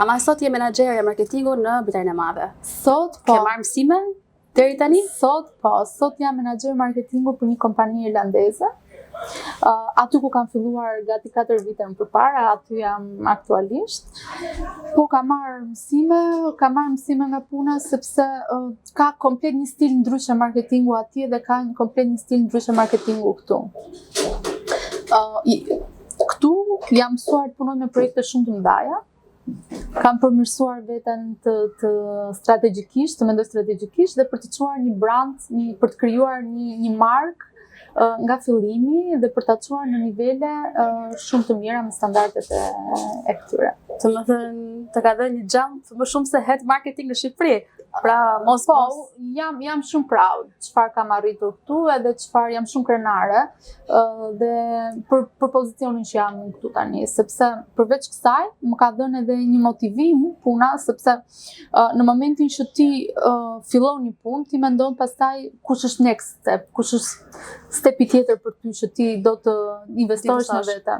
Ama sot je menaxhere e marketingut në Britaninë e Madhe. Sot po. Ke marrë mësime deri tani? Sot jam menaxher marketingu për një kompani irlandeze. Aty ku kam filluar gati 4 vite më përpara, aty jam aktualisht. Po kam marrë mësime nga puna sepse ka komplet një stil ndryshe marketingu atje dhe ka komplet një stil ndryshe marketingu këtu. Këtu jam mësuar të punoj me projekte shumë të mëdha. Kam përmirësuar veten të strategjikisht, të mendoj strategjikisht dhe për të çuar një brand, për të krijuar një markë nga fillimi dhe për ta çuar në nivele shumë të mira me standardet e këtyre. Të më thënë, të ka dhënë një jump më shumë se head marketing në Shqipëri. Pra, jam shumë proud çfarë kam arritur këtu edhe çfarë jam shumë krenare dhe për pozicionin që jam këtu tani, sepse përveç kësaj më ka dhënë edhe një motivim puna, sepse në momentin që ti fillon një punë, ti mendon pastaj kush është next step, kush është stepi tjetër për ty që ti do të investosh në vete.